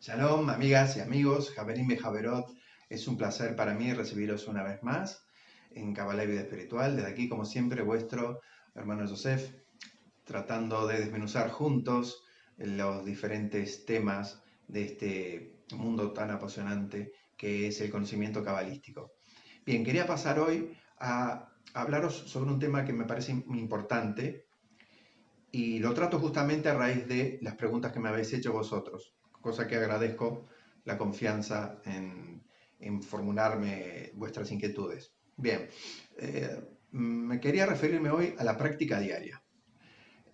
Shalom, amigas y amigos, Javerim Javerot, es un placer para mí recibiros una vez más en Kabbalah y Vida Espiritual. Desde aquí, como siempre, vuestro hermano Joseph, tratando de desmenuzar juntos los diferentes temas de este mundo tan apasionante que es el conocimiento cabalístico. Bien, quería pasar hoy a hablaros sobre un tema que me parece muy importante y lo trato justamente a raíz de las preguntas que me habéis hecho vosotros, cosa que agradezco la confianza en formularme vuestras inquietudes. Bien, me quería referirme hoy a la práctica diaria.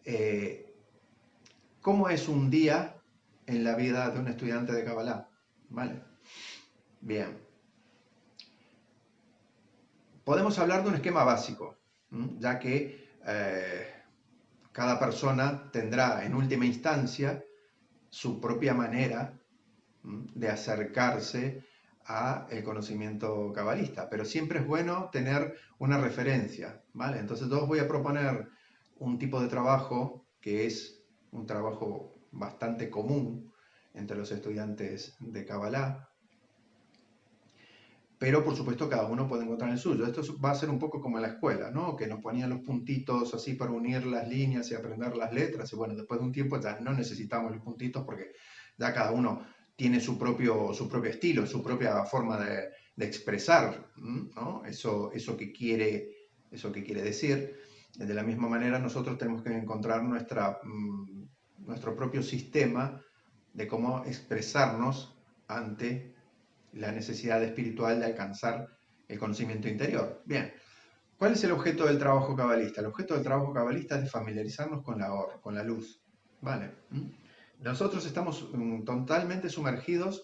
Eh, ¿Cómo es un día en la vida de un estudiante de Kabbalah? ¿Vale? Bien, podemos hablar de un esquema básico, ya que cada persona tendrá en última instancia su propia manera de acercarse a el conocimiento cabalista, pero siempre es bueno tener una referencia, ¿vale? Entonces yo os voy a proponer un tipo de trabajo que es un trabajo bastante común entre los estudiantes de Kabbalah, pero por supuesto cada uno puede encontrar el suyo. Esto va a ser un poco como en la escuela, ¿no? Que nos ponían los puntitos así para unir las líneas y aprender las letras, y bueno, después de un tiempo ya no necesitamos los puntitos porque ya cada uno tiene su propio estilo, su propia forma de expresar, ¿no? Eso que quiere decir. De la misma manera nosotros tenemos que encontrar nuestro propio sistema de cómo expresarnos ante la necesidad espiritual de alcanzar el conocimiento interior. Bien, ¿cuál es el objeto del trabajo cabalista? El objeto del trabajo cabalista es de familiarizarnos con la Or, con la luz. ¿Vale? Nosotros estamos totalmente sumergidos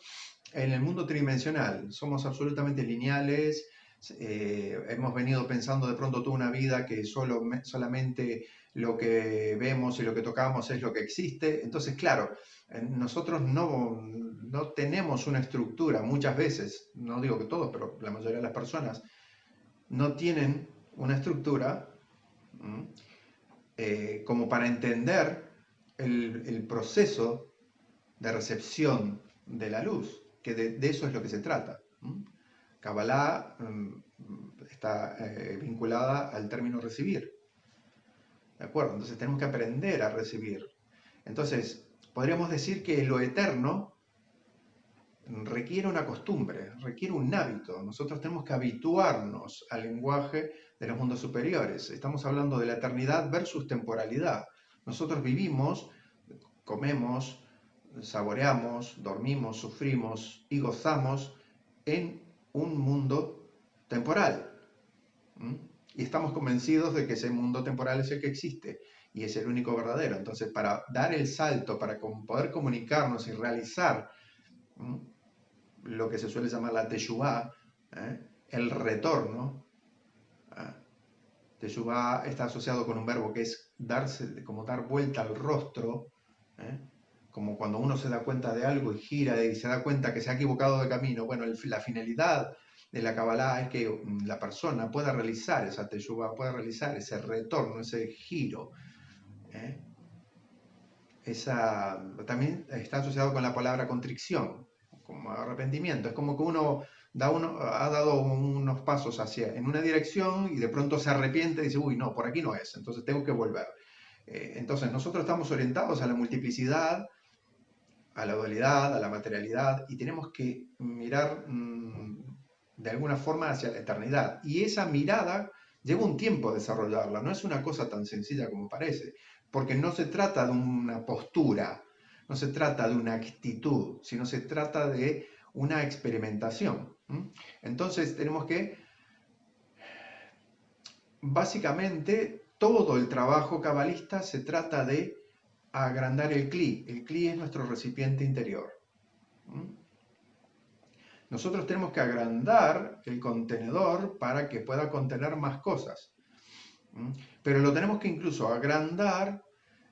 en el mundo tridimensional, somos absolutamente lineales, hemos venido pensando de pronto toda una vida que solamente lo que vemos y lo que tocamos es lo que existe. Entonces, claro, nosotros no tenemos una estructura, muchas veces, no digo que todos, pero la mayoría de las personas no tienen una estructura como para entender el proceso de recepción de la luz, que de eso es lo que se trata. Kabbalah está vinculada al término recibir, ¿de acuerdo? Entonces tenemos que aprender a recibir. Entonces, podríamos decir que lo eterno requiere una costumbre, requiere un hábito. Nosotros tenemos que habituarnos al lenguaje de los mundos superiores. Estamos hablando de la eternidad versus temporalidad. Nosotros vivimos, comemos, saboreamos, dormimos, sufrimos y gozamos en un mundo temporal. Y estamos convencidos de que ese mundo temporal es el que existe y es el único verdadero. Entonces, para dar el salto, para poder comunicarnos y realizar lo que se suele llamar la teshuvá, el retorno. Teshuvá está asociado con un verbo que es darse, como dar vuelta al rostro, ¿eh? Como cuando uno se da cuenta de algo y gira y se da cuenta que se ha equivocado de camino. Bueno, la finalidad de la Kabbalah es que la persona pueda realizar esa teshuvá, pueda realizar ese retorno, ese giro. ¿eh? También está asociado con la palabra contrición, como arrepentimiento. Es como que uno ha dado unos pasos en una dirección y de pronto se arrepiente y dice, uy, no, por aquí no es, entonces tengo que volver. Entonces nosotros estamos orientados a la multiplicidad, a la dualidad, a la materialidad, y tenemos que mirar de alguna forma hacia la eternidad. Y esa mirada lleva un tiempo desarrollarla, no es una cosa tan sencilla como parece, porque no se trata de una postura, no se trata de una actitud, sino se trata de una experimentación. Entonces tenemos que, básicamente, todo el trabajo cabalista se trata de agrandar el cli. El cli es nuestro recipiente interior. Nosotros tenemos que agrandar el contenedor para que pueda contener más cosas. Pero lo tenemos que incluso agrandar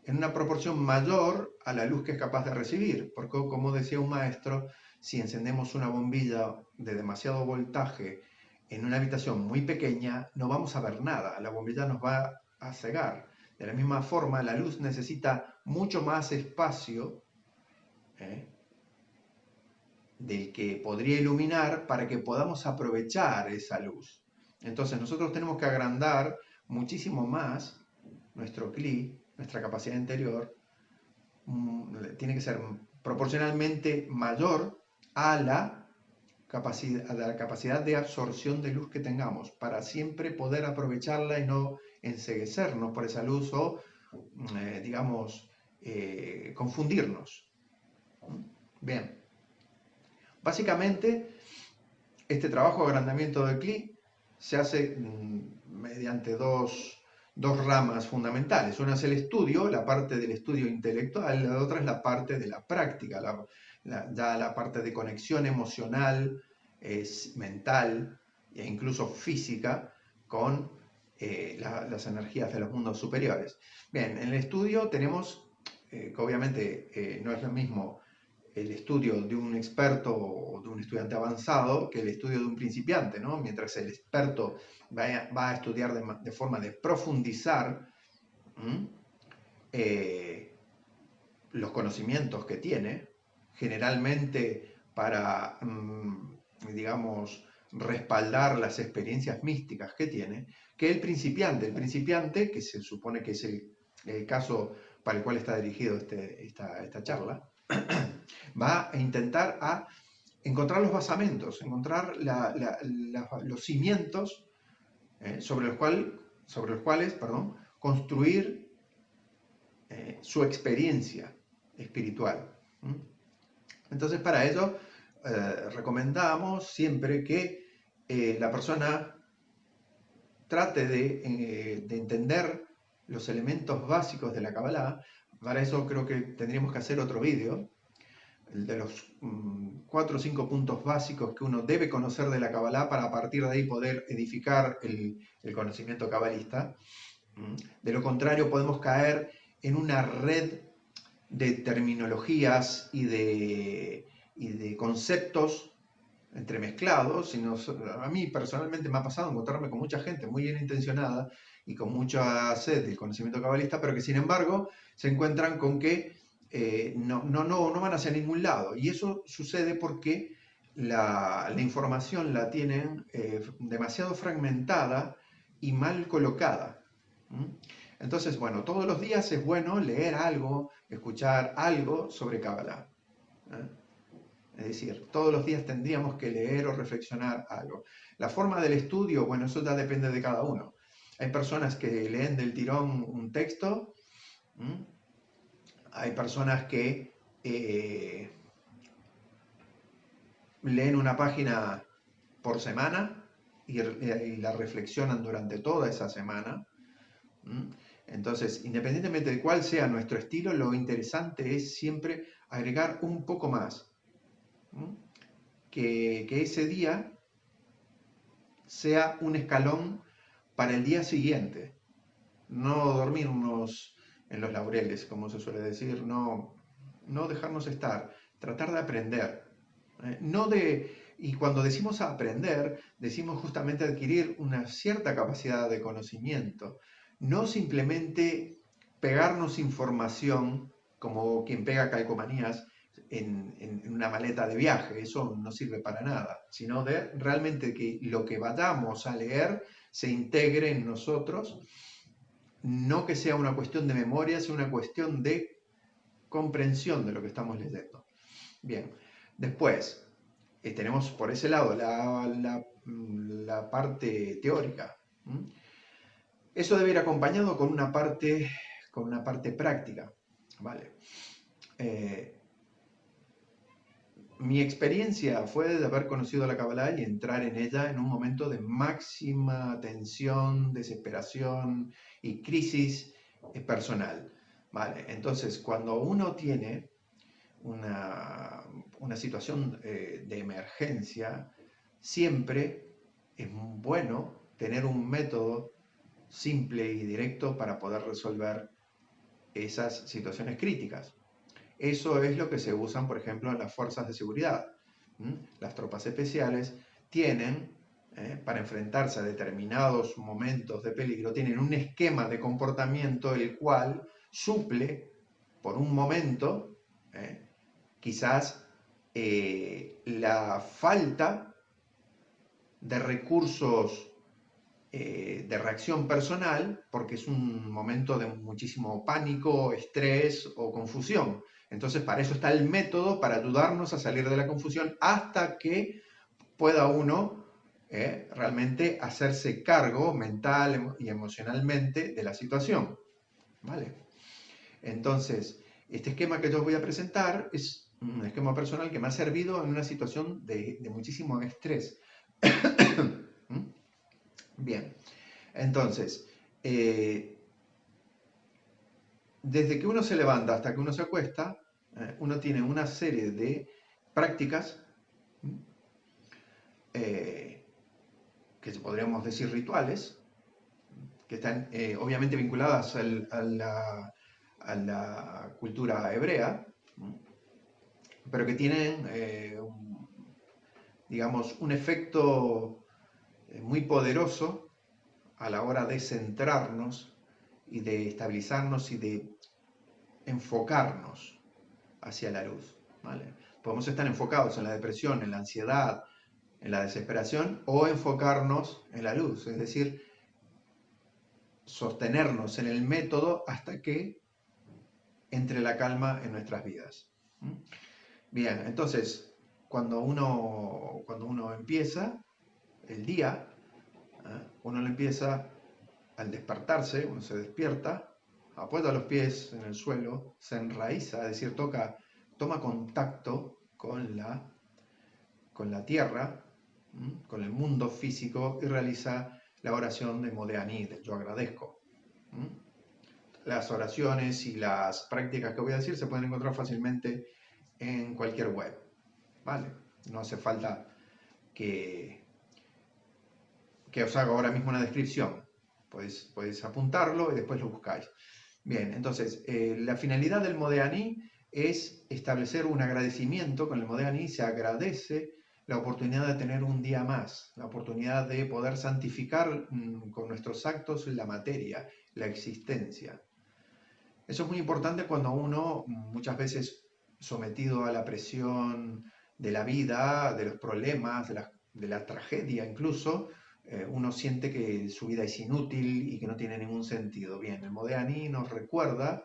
en una proporción mayor a la luz que es capaz de recibir. Porque, como decía un maestro, si encendemos una bombilla de demasiado voltaje en una habitación muy pequeña, no vamos a ver nada. La bombilla nos va a cegar. De la misma forma, la luz necesita mucho más espacio, ¿eh? del que podría iluminar para que podamos aprovechar esa luz. Entonces nosotros tenemos que agrandar muchísimo más nuestro CLI, nuestra capacidad interior, tiene que ser proporcionalmente mayor a la capacidad de absorción de luz que tengamos, para siempre poder aprovecharla y no enceguecernos por esa luz o, digamos, confundirnos. Bien, básicamente este trabajo de agrandamiento del CLI se hace mediante dos ramas fundamentales. Una es el estudio, la parte del estudio intelectual, la otra es la parte de la práctica, ya la parte de conexión emocional, mental e incluso física con las energías de los mundos superiores. Bien, en el estudio tenemos que obviamente no es lo mismo el estudio de un experto o de un estudiante avanzado que el estudio de un principiante, ¿no? Mientras el experto va a estudiar de forma de profundizar los conocimientos que tiene, generalmente para, digamos, respaldar las experiencias místicas que tiene, que el principiante, que se supone que es el caso para el cual está dirigido esta charla, va a intentar a encontrar los basamentos, encontrar los cimientos sobre los cuales construir su experiencia espiritual. Entonces, para ello, recomendamos siempre que la persona trate de entender los elementos básicos de la Kabbalah. Para eso creo que tendríamos que hacer otro vídeo, de los 4 o 5 puntos básicos que uno debe conocer de la Kabbalah para a partir de ahí poder edificar el conocimiento cabalista. De lo contrario, podemos caer en una red de terminologías y de conceptos entremezclados. A mí personalmente me ha pasado encontrarme con mucha gente muy bien intencionada y con mucha sed del conocimiento cabalista, pero que sin embargo se encuentran con que no van hacia ningún lado. Y eso sucede porque la información la tienen demasiado fragmentada y mal colocada. Entonces, bueno, todos los días es bueno leer algo, escuchar algo sobre Kabbalah. Es decir, todos los días tendríamos que leer o reflexionar algo. La forma del estudio, bueno, eso ya depende de cada uno. Hay personas que leen del tirón un texto, hay personas que leen una página por semana y la reflexionan durante toda esa semana. Entonces, independientemente de cuál sea nuestro estilo, lo interesante es siempre agregar un poco más. Que ese día sea un escalón para el día siguiente. No dormirnos en los laureles, como se suele decir, no dejarnos estar, tratar de aprender. Y cuando decimos aprender, decimos justamente adquirir una cierta capacidad de conocimiento, no simplemente pegarnos información como quien pega calcomanías en una maleta de viaje. Eso no sirve para nada, sino de realmente que lo que vayamos a leer se integre en nosotros, no que sea una cuestión de memoria, sea una cuestión de comprensión de lo que estamos leyendo. Bien, después tenemos por ese lado la parte teórica. Eso debe ir acompañado con una parte práctica. ¿Vale? Mi experiencia fue de haber conocido la Kabbalah y entrar en ella en un momento de máxima tensión, desesperación y crisis personal. ¿Vale? Entonces, cuando uno tiene una situación de emergencia, siempre es bueno tener un método simple y directo para poder resolver esas situaciones críticas. Eso es lo que se usan, por ejemplo, en las fuerzas de seguridad. Las tropas especiales tienen, para enfrentarse a determinados momentos de peligro, tienen un esquema de comportamiento el cual suple por un momento, quizás la falta de recursos de reacción personal, porque es un momento de muchísimo pánico, estrés o confusión. Entonces, para eso está el método, para ayudarnos a salir de la confusión hasta que pueda uno realmente hacerse cargo mental y emocionalmente de la situación. ¿Vale? Entonces, este esquema que yo os voy a presentar es un esquema personal que me ha servido en una situación de muchísimo estrés. ¿Mm? Bien, entonces, desde que uno se levanta hasta que uno se acuesta, uno tiene una serie de prácticas eh, que podríamos decir rituales, que están obviamente vinculadas a la cultura hebrea, pero que tienen, digamos, un efecto muy poderoso a la hora de centrarnos y de estabilizarnos y de enfocarnos hacia la luz. ¿Vale? Podemos estar enfocados en la depresión, en la ansiedad, en la desesperación o enfocarnos en la luz, es decir, sostenernos en el método hasta que entre la calma en nuestras vidas. Bien, entonces, cuando uno empieza el día, uno lo empieza al despertarse, uno se despierta, apoya los pies en el suelo, se enraiza, es decir, toma contacto con la tierra, con el mundo físico y realiza la oración de Modéani, del yo agradezco. Las oraciones y las prácticas que voy a decir se pueden encontrar fácilmente en cualquier web. ¿Vale? No hace falta que, que os haga ahora mismo una descripción. Podéis apuntarlo y después lo buscáis. Bien, entonces, la finalidad del Modéani es establecer un agradecimiento. Con el Modéani se agradece la oportunidad de tener un día más, la oportunidad de poder santificar con nuestros actos la materia, la existencia. Eso es muy importante cuando uno, muchas veces sometido a la presión de la vida, de los problemas, de la tragedia incluso, uno siente que su vida es inútil y que no tiene ningún sentido. Bien, el Modéani nos recuerda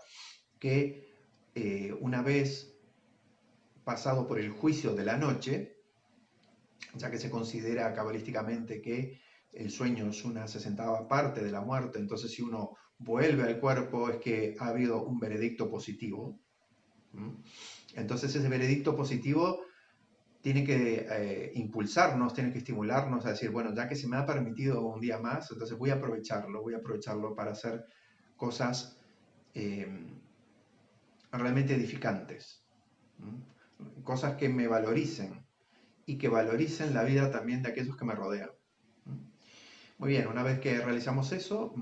que una vez pasado por el juicio de la noche, ya que se considera cabalísticamente que el sueño es una 60ª parte de la muerte, entonces si uno vuelve al cuerpo es que ha habido un veredicto positivo. Entonces ese veredicto positivo tiene que impulsarnos, tiene que estimularnos a decir, bueno, ya que se me ha permitido un día más, entonces voy a aprovecharlo para hacer cosas eh, realmente edificantes, cosas que me valoricen y que valoricen la vida también de aquellos que me rodean. Muy bien, una vez que realizamos eso,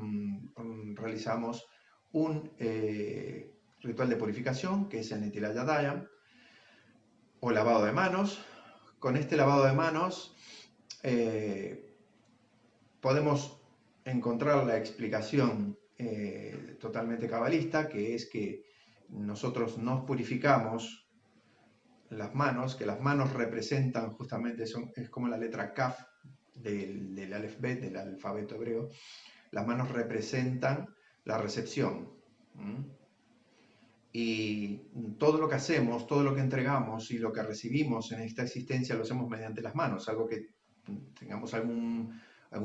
realizamos un ritual de purificación, que es el Nitilayadayam, o lavado de manos. Con este lavado de manos podemos encontrar la explicación totalmente cabalista, que es que nosotros nos purificamos las manos, que las manos representan justamente, es como la letra Kaf del Aleph-Bet, del alfabeto hebreo. Las manos representan la recepción. Y todo lo que hacemos, todo lo que entregamos y lo que recibimos en esta existencia lo hacemos mediante las manos. Algo que tengamos algún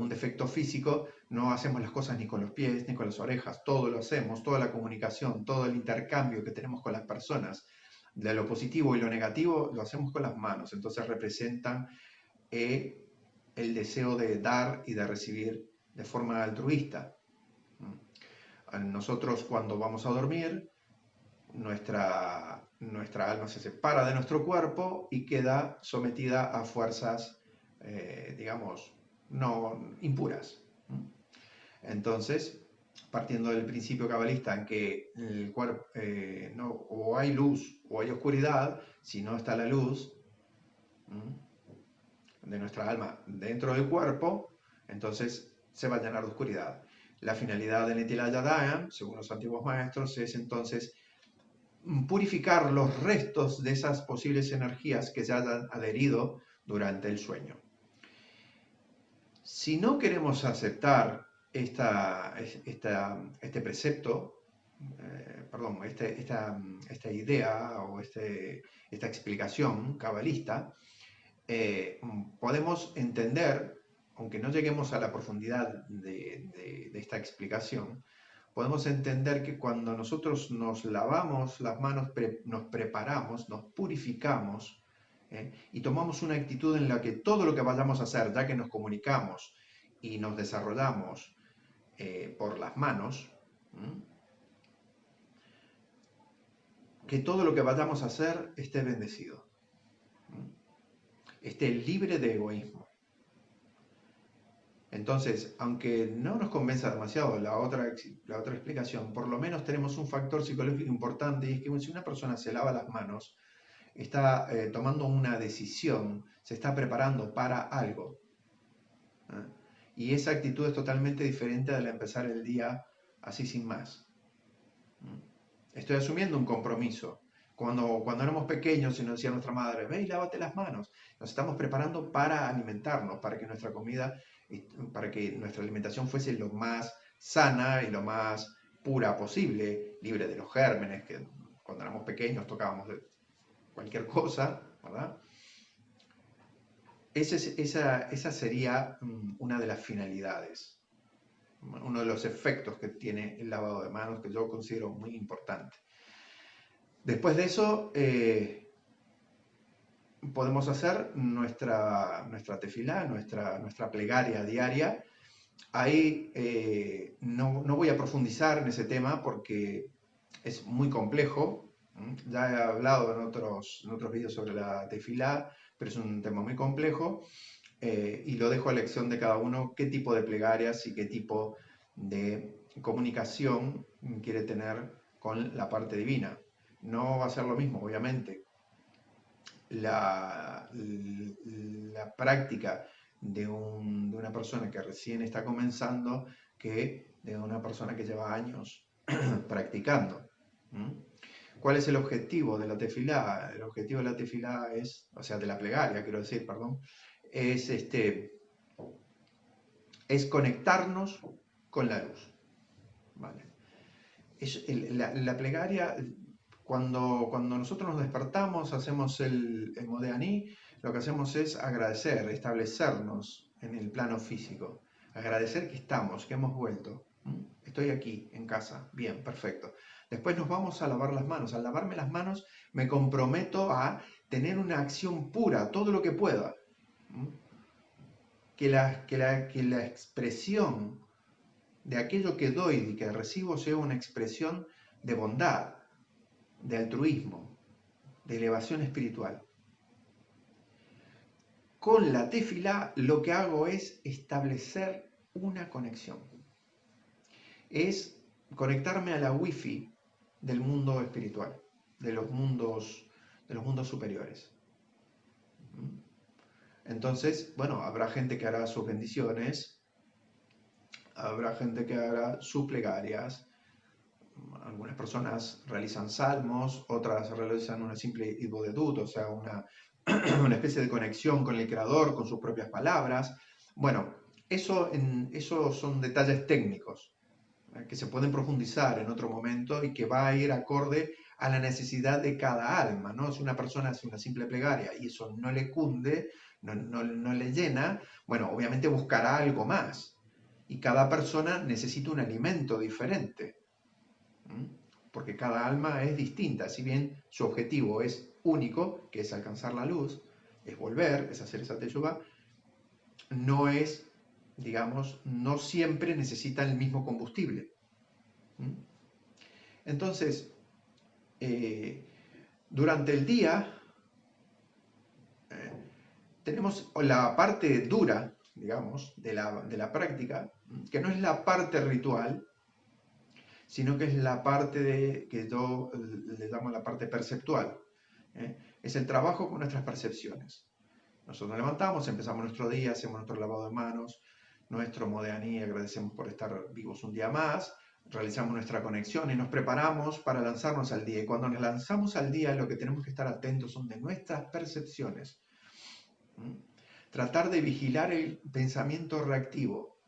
defecto físico, no hacemos las cosas ni con los pies ni con las orejas. Todo lo hacemos, toda la comunicación, todo el intercambio que tenemos con las personas, de lo positivo y lo negativo, lo hacemos con las manos. Entonces representan el deseo de dar y de recibir de forma altruista. Nosotros cuando vamos a dormir, nuestra alma se separa de nuestro cuerpo y queda sometida a fuerzas, digamos, no impuras. Entonces, partiendo del principio cabalista en que el cuerpo, no, o hay luz o hay oscuridad, si no está la luz de nuestra alma dentro del cuerpo, entonces se va a llenar de oscuridad. La finalidad del Nitilayadayam, según los antiguos maestros, es entonces purificar los restos de esas posibles energías que se hayan adherido durante el sueño. Si no queremos aceptar este precepto, perdón, esta idea o esta explicación cabalista, podemos entender, aunque no lleguemos a la profundidad de esta explicación, podemos entender que cuando nosotros nos lavamos las manos, nos preparamos, nos purificamos, y tomamos una actitud en la que todo lo que vayamos a hacer, ya que nos comunicamos y nos desarrollamos por las manos, que todo lo que vayamos a hacer esté bendecido, esté libre de egoísmo. Entonces, aunque no nos convenza demasiado la otra explicación, por lo menos tenemos un factor psicológico importante, y es que si una persona se lava las manos, está tomando una decisión, se está preparando para algo. Y esa actitud es totalmente diferente de la de empezar el día así sin más. Estoy asumiendo un compromiso. Cuando éramos pequeños y nos decía nuestra madre, ve y lávate las manos, nos estamos preparando para alimentarnos, para que nuestra comida, para que nuestra alimentación fuese lo más sana y lo más pura posible, libre de los gérmenes, que cuando éramos pequeños tocábamos de cualquier cosa, ¿verdad? Esa sería una de las finalidades, uno de los efectos que tiene el lavado de manos, que yo considero muy importante. Después de eso, podemos hacer nuestra tefilá, nuestra plegaria diaria. Ahí no voy a profundizar en ese tema porque es muy complejo. Ya he hablado en otros vídeos sobre la tefilá, pero es un tema muy complejo, y lo dejo a elección de cada uno qué tipo de plegarias y qué tipo de comunicación quiere tener con la parte divina. No va a ser lo mismo, obviamente, la práctica de una persona que recién está comenzando que de una persona que lleva años practicando. ¿Cuál es el objetivo de la tefilá? El objetivo de la tefilá es, o sea, de la plegaria, quiero decir, perdón, es conectarnos con la luz. ¿Vale? La plegaria, cuando nosotros nos despertamos, hacemos el Modeaní, lo que hacemos es agradecer, establecernos en el plano físico, agradecer que estamos, que hemos vuelto. Estoy aquí, en casa, bien, perfecto. Después nos vamos a lavar las manos. Al lavarme las manos me comprometo a tener una acción pura, todo lo que pueda. Que la expresión de aquello que doy y que recibo sea una expresión de bondad, de altruismo, de elevación espiritual. Con la tefilá lo que hago es establecer una conexión. Es conectarme a la wifi del mundo espiritual, de los mundos superiores. Entonces, bueno, habrá gente que hará sus bendiciones, habrá gente que hará sus plegarias, algunas personas realizan salmos, otras realizan una simple idbodedut, o sea, una especie de conexión con el Creador, con sus propias palabras. Bueno, eso son detalles técnicos que se pueden profundizar en otro momento y que va a ir acorde a la necesidad de cada alma, ¿no? Si una persona hace una simple plegaria y eso no le cunde, no le llena, bueno, obviamente buscará algo más. Y cada persona necesita un alimento diferente, porque cada alma es distinta. Si bien su objetivo es único, que es alcanzar la luz, es volver, es hacer esa teshuvá, no es, digamos, no siempre necesitan el mismo combustible. Entonces, durante el día tenemos la parte dura, digamos, de la práctica, que no es la parte ritual, sino que es la parte que yo le llamo la parte perceptual. Es el trabajo con nuestras percepciones. Nosotros nos levantamos, empezamos nuestro día, hacemos nuestro lavado de manos, nuestro Modeaní, agradecemos por estar vivos un día más, realizamos nuestra conexión y nos preparamos para lanzarnos al día. Y cuando nos lanzamos al día, lo que tenemos que estar atentos son de nuestras percepciones. Tratar de vigilar el pensamiento reactivo.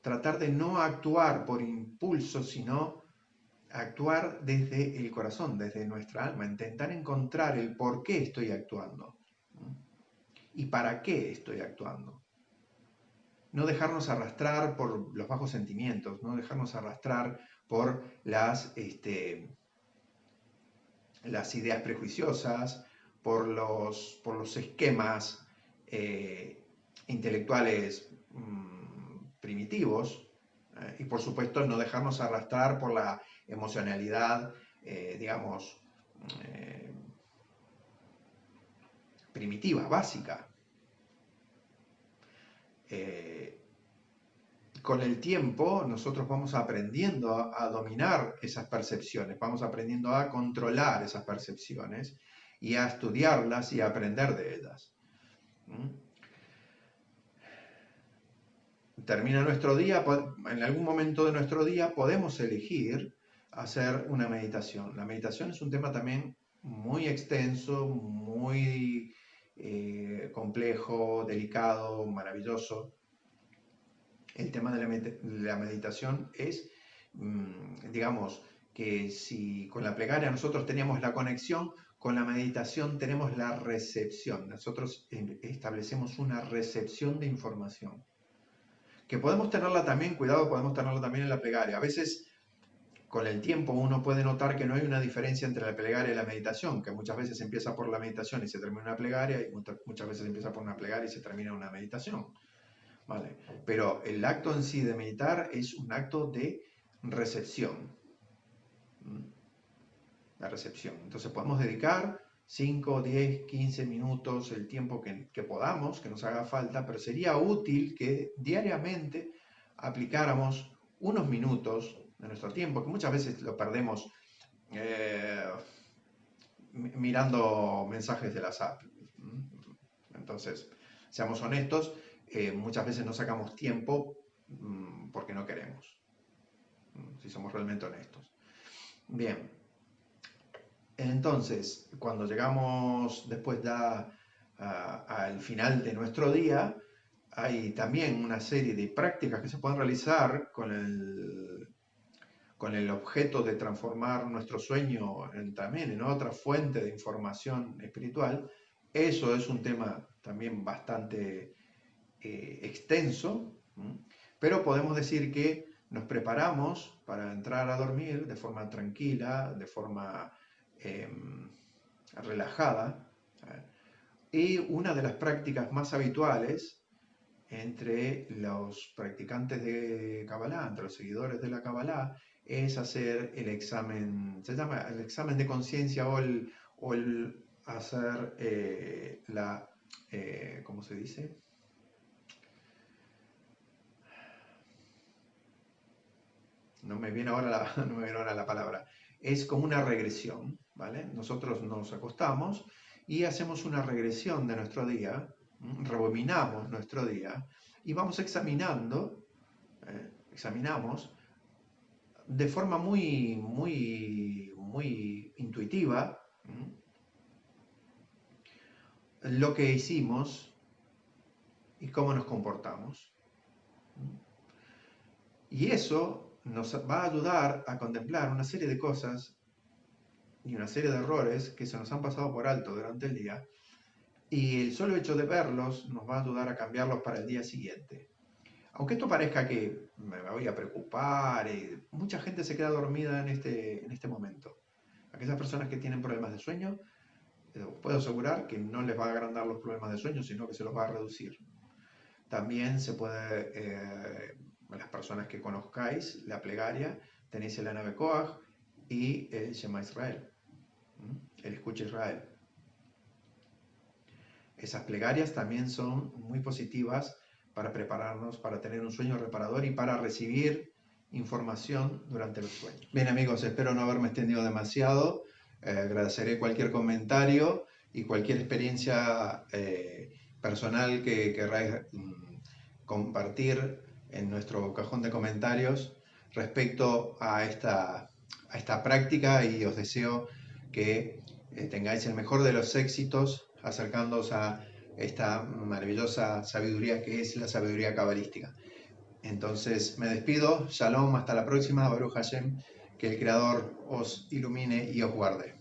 Tratar de no actuar por impulso, sino actuar desde el corazón, desde nuestra alma. Intentar encontrar el por qué estoy actuando y para qué estoy actuando. No dejarnos arrastrar por los bajos sentimientos, no dejarnos arrastrar por las ideas prejuiciosas, por los esquemas intelectuales primitivos, y por supuesto no dejarnos arrastrar por la emocionalidad, digamos, primitiva, básica. Con el tiempo nosotros vamos aprendiendo a dominar esas percepciones, vamos aprendiendo a controlar esas percepciones y a estudiarlas y a aprender de ellas. Termina nuestro día, en algún momento de nuestro día podemos elegir hacer una meditación. La meditación es un tema también muy extenso, muy complejo, delicado, maravilloso. El tema de la meditación es, digamos, que si con la plegaria nosotros teníamos la conexión, con la meditación tenemos la recepción. Nosotros establecemos una recepción de información. Que podemos tenerla también, cuidado, podemos tenerla también en la plegaria. A veces, con el tiempo, uno puede notar que no hay una diferencia entre la plegaria y la meditación, que muchas veces empieza por la meditación y se termina una plegaria, y muchas veces empieza por una plegaria y se termina una meditación. ¿Vale? Pero el acto en sí de meditar es un acto de recepción. La recepción. Entonces podemos dedicar 5, 10, 15 minutos, el tiempo que podamos, que nos haga falta, pero sería útil que diariamente aplicáramos unos minutos de nuestro tiempo, que muchas veces lo perdemos mirando mensajes de las apps. Entonces, seamos honestos, muchas veces no sacamos tiempo porque no queremos, si somos realmente honestos. Bien, entonces, cuando llegamos después ya al final de nuestro día, hay también una serie de prácticas que se pueden realizar con el objeto de transformar nuestro sueño también en otra fuente de información espiritual. Eso es un tema también bastante extenso, pero podemos decir que nos preparamos para entrar a dormir de forma tranquila, de forma relajada, y una de las prácticas más habituales entre los practicantes de Kabbalah, entre los seguidores de la Kabbalah, es hacer el examen, se llama el examen de conciencia o el hacer ¿cómo se dice? No me viene ahora la palabra. Es como una regresión, ¿vale? Nosotros nos acostamos y hacemos una regresión de nuestro día, rebominamos nuestro día y vamos examinamos de forma muy, muy, muy intuitiva lo que hicimos y cómo nos comportamos. Y eso nos va a ayudar a contemplar una serie de cosas y una serie de errores que se nos han pasado por alto durante el día, y el solo hecho de verlos nos va a ayudar a cambiarlos para el día siguiente. Aunque esto parezca que me voy a preocupar, mucha gente se queda dormida en este momento. Aquellas personas que tienen problemas de sueño, puedo asegurar que no les va a agrandar los problemas de sueño, sino que se los va a reducir. También se puede, las personas que conozcáis la plegaria, tenéis el Ana Bekoach y el Shema Israel, el Escucha Israel. Esas plegarias también son muy positivas para prepararnos, para tener un sueño reparador y para recibir información durante el sueño. Bien amigos, espero no haberme extendido demasiado. Agradeceré cualquier comentario y cualquier experiencia personal que querráis compartir en nuestro cajón de comentarios. respecto a esta práctica y os deseo que tengáis el mejor de los éxitos acercándoos a esta maravillosa sabiduría que es la sabiduría cabalística. Entonces me despido, Shalom, hasta la próxima, Baruch Hashem, que el Creador os ilumine y os guarde.